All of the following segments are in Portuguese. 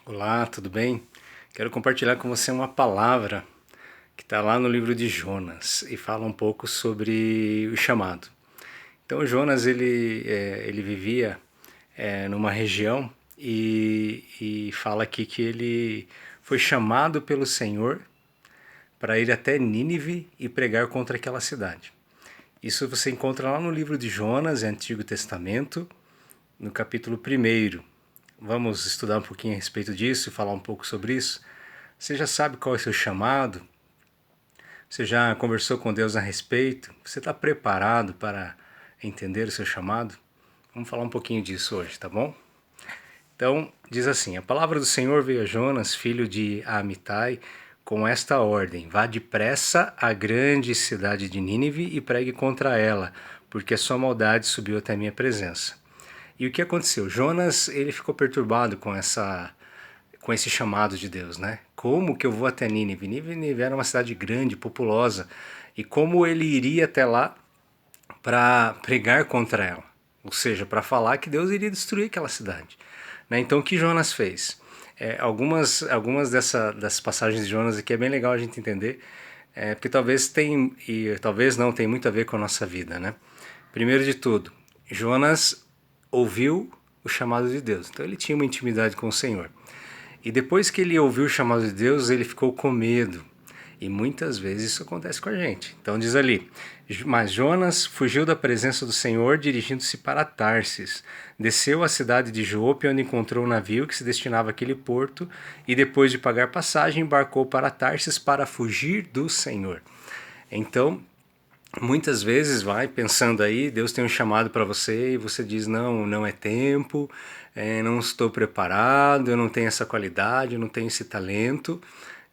Olá, tudo bem? Quero compartilhar com você uma palavra que está lá no livro de Jonas e fala um pouco sobre o chamado. Então, Jonas ele vivia numa região e fala aqui que ele foi chamado pelo Senhor para ir até Nínive e pregar contra aquela cidade. Isso você encontra lá no livro de Jonas, Antigo Testamento, no capítulo 1. Vamos estudar um pouquinho a respeito disso e falar um pouco sobre isso. Você já sabe qual é o seu chamado? Você já conversou com Deus a respeito? Você está preparado para entender o seu chamado? Vamos falar um pouquinho disso hoje, tá bom? Então, diz assim: a palavra do Senhor veio a Jonas, filho de Amitai, com esta ordem: vá depressa à grande cidade de Nínive e pregue contra ela, porque a sua maldade subiu até a minha presença. E o que aconteceu? Jonas, ele ficou perturbado com esse chamado de Deus, né? Como que eu vou até Nínive? Nínive era uma cidade grande, populosa, e como ele iria até lá para pregar contra ela? Ou seja, para falar que Deus iria destruir aquela cidade. Né? Então, o que Jonas fez? Algumas das passagens de Jonas aqui é bem legal a gente entender, porque talvez tem, e talvez não, tem muito a ver com a nossa vida, né? Primeiro de tudo, Jonas ouviu o chamado de Deus. Então ele tinha uma intimidade com o Senhor. E depois que ele ouviu o chamado de Deus, ele ficou com medo. E muitas vezes isso acontece com a gente. Então diz ali: mas Jonas fugiu da presença do Senhor, dirigindo-se para Tarsis. Desceu à cidade de Jope, onde encontrou um navio que se destinava àquele porto, e depois de pagar passagem, embarcou para Tarsis para fugir do Senhor. Então, muitas vezes vai pensando aí, Deus tem um chamado para você e você diz: não, não é tempo, não estou preparado, eu não tenho essa qualidade, eu não tenho esse talento.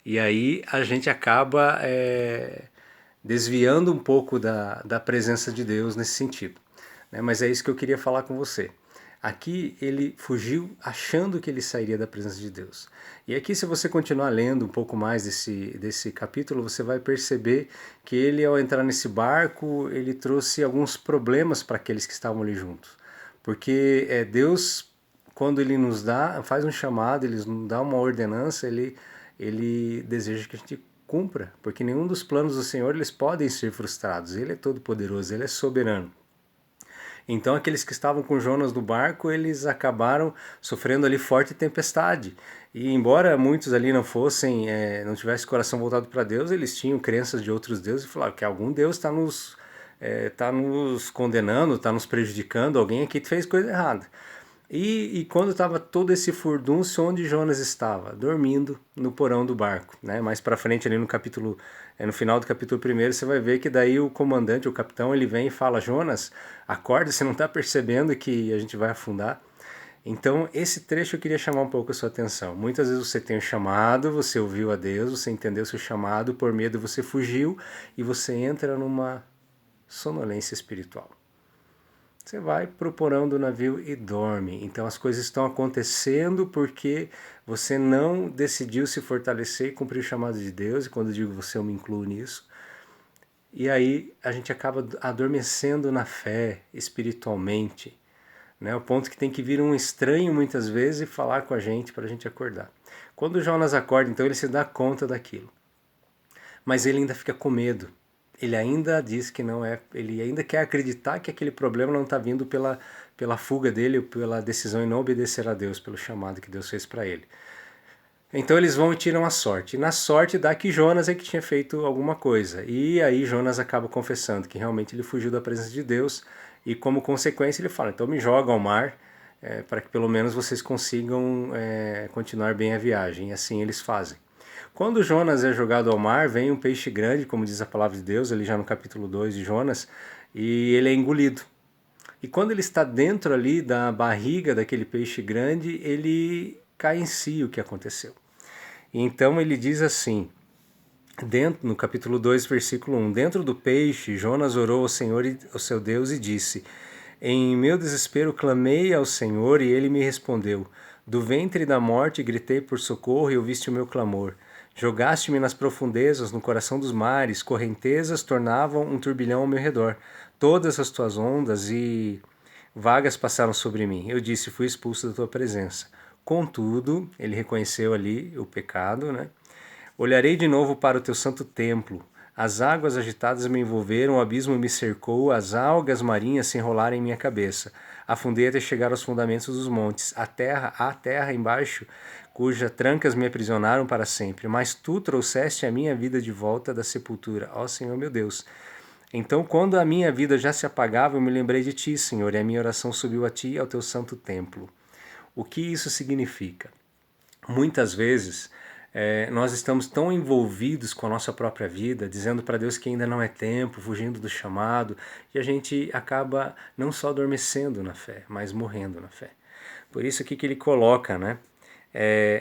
E aí a gente acaba desviando um pouco da presença de Deus nesse sentido. Né? Mas é isso que eu queria falar com você. Aqui ele fugiu achando que ele sairia da presença de Deus. E aqui, se você continuar lendo um pouco mais desse capítulo, você vai perceber que ele, ao entrar nesse barco, ele trouxe alguns problemas para aqueles que estavam ali juntos. Porque Deus, quando ele nos dá, faz um chamado, ele nos dá uma ordenança, ele deseja que a gente cumpra, porque nenhum dos planos do Senhor eles podem ser frustrados. Ele é todo poderoso, ele é soberano. Então aqueles que estavam com Jonas no barco, eles acabaram sofrendo ali forte tempestade. E embora muitos ali não tivessem o coração voltado para Deus, eles tinham crenças de outros deuses e falaram que algum Deus tá nos condenando, está nos prejudicando, alguém aqui fez coisa errada. E quando estava todo esse furdúncio, onde Jonas estava? Dormindo no porão do barco. Né? Mais para frente, ali no final do capítulo 1, você vai ver que daí o comandante, o capitão, ele vem e fala: Jonas, acorda, você não está percebendo que a gente vai afundar? Então, esse trecho eu queria chamar um pouco a sua atenção. Muitas vezes você tem um chamado, você ouviu a Deus, você entendeu seu chamado, por medo você fugiu e você entra numa sonolência espiritual. Você vai pro porão do navio e dorme. Então as coisas estão acontecendo porque você não decidiu se fortalecer e cumprir o chamado de Deus. E quando eu digo você, eu me incluo nisso. E aí a gente acaba adormecendo na fé, espiritualmente. Né? O ponto que tem que vir um estranho muitas vezes e falar com a gente para a gente acordar. Quando Jonas acorda, então ele se dá conta daquilo. Mas ele ainda fica com medo. Ele ainda diz que não é, ele ainda quer acreditar que aquele problema não está vindo pela fuga dele, ou pela decisão em não obedecer a Deus, pelo chamado que Deus fez para ele. Então eles vão e tiram a sorte. E na sorte dá que Jonas é que tinha feito alguma coisa. E aí Jonas acaba confessando que realmente ele fugiu da presença de Deus e como consequência ele fala: então me joga ao mar para que pelo menos vocês consigam continuar bem a viagem. E assim eles fazem. Quando Jonas é jogado ao mar, vem um peixe grande, como diz a palavra de Deus, ali já no capítulo 2 de Jonas, e ele é engolido. E quando ele está dentro ali da barriga daquele peixe grande, ele cai em si o que aconteceu. E então ele diz assim, no capítulo 2, versículo 1, dentro do peixe, Jonas orou ao Senhor, ao seu Deus, e disse: em meu desespero clamei ao Senhor e ele me respondeu. Do ventre da morte gritei por socorro e ouviste o meu clamor. Jogaste-me nas profundezas, no coração dos mares, correntezas tornavam um turbilhão ao meu redor. Todas as tuas ondas e vagas passaram sobre mim. Eu disse: fui expulso da tua presença. Contudo, ele reconheceu ali o pecado, né? Olharei de novo para o teu santo templo. As águas agitadas me envolveram, o abismo me cercou, as algas marinhas se enrolaram em minha cabeça. Afundei até chegar aos fundamentos dos montes, a terra embaixo, cujas trancas me aprisionaram para sempre. Mas tu trouxeste a minha vida de volta da sepultura, ó Senhor meu Deus. Então, quando a minha vida já se apagava, eu me lembrei de ti, Senhor, e a minha oração subiu a ti e ao teu santo templo. O que isso significa? Muitas vezes nós estamos tão envolvidos com a nossa própria vida, dizendo para Deus que ainda não é tempo, fugindo do chamado, e a gente acaba não só adormecendo na fé, mas morrendo na fé. Por isso aqui que ele coloca, né?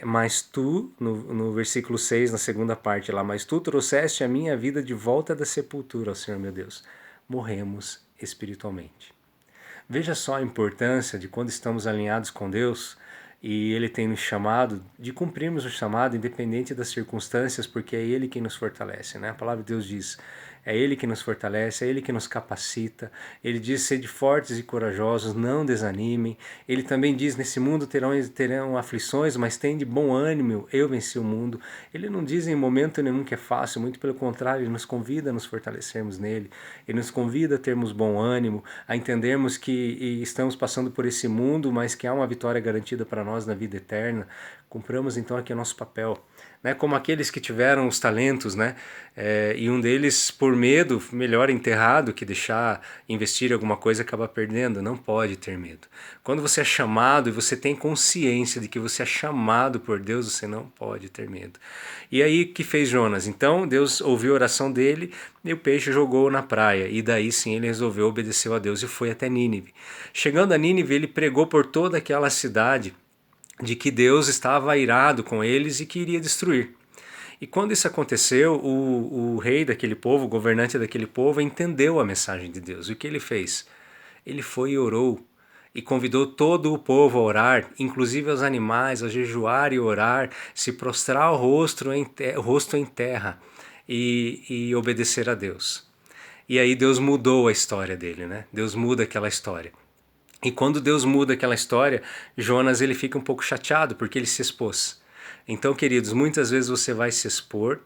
Mas tu, no versículo 6, na segunda parte lá, mas tu trouxeste a minha vida de volta da sepultura, ó Senhor meu Deus. Morremos espiritualmente. Veja só a importância de quando estamos alinhados com Deus e Ele tem nos chamado, de cumprirmos o chamado independente das circunstâncias, porque é Ele quem nos fortalece, né? A palavra de Deus diz, é Ele que nos fortalece, é Ele que nos capacita. Ele diz, sede fortes e corajosos, não desanimem. Ele também diz, nesse mundo terão aflições, mas tende bom ânimo, eu venci o mundo. Ele não diz em momento nenhum que é fácil, muito pelo contrário, Ele nos convida a nos fortalecermos nele. Ele nos convida a termos bom ânimo, a entendermos que estamos passando por esse mundo, mas que há uma vitória garantida para nós na vida eterna. Cumpramos então aqui o nosso papel, né? Como aqueles que tiveram os talentos, né? E um deles, por medo, melhor enterrado que deixar investir em alguma coisa, acaba perdendo. Não pode ter medo. Quando você é chamado e você tem consciência de que você é chamado por Deus, você não pode ter medo. E aí, o que fez Jonas? Então Deus ouviu a oração dele e o peixe jogou na praia. E daí sim ele resolveu, obedeceu a Deus e foi até Nínive. Chegando a Nínive, ele pregou por toda aquela cidade de que Deus estava irado com eles e que iria destruir. E quando isso aconteceu, o rei daquele povo, o governante daquele povo, entendeu a mensagem de Deus. E o que ele fez? Ele foi e orou e convidou todo o povo a orar, inclusive os animais, a jejuar e orar, se prostrar o rosto em terra e obedecer a Deus. E aí Deus mudou a história dele, né? Deus muda aquela história. E quando Deus muda aquela história, Jonas ele fica um pouco chateado porque ele se expôs. Então, queridos, muitas vezes você vai se expor,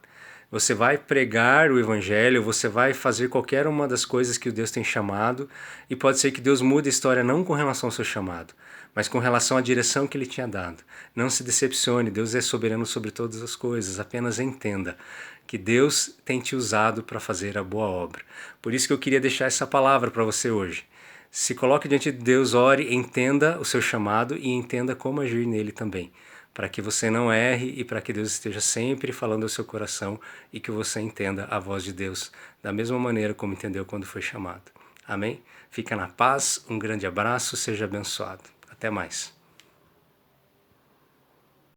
você vai pregar o evangelho, você vai fazer qualquer uma das coisas que Deus tem chamado, e pode ser que Deus mude a história não com relação ao seu chamado, mas com relação à direção que ele tinha dado. Não se decepcione, Deus é soberano sobre todas as coisas, apenas entenda que Deus tem te usado para fazer a boa obra. Por isso que eu queria deixar essa palavra para você hoje. Se coloque diante de Deus, ore, entenda o seu chamado e entenda como agir nele também, para que você não erre e para que Deus esteja sempre falando ao seu coração e que você entenda a voz de Deus da mesma maneira como entendeu quando foi chamado. Amém? Fica na paz, um grande abraço, seja abençoado. Até mais.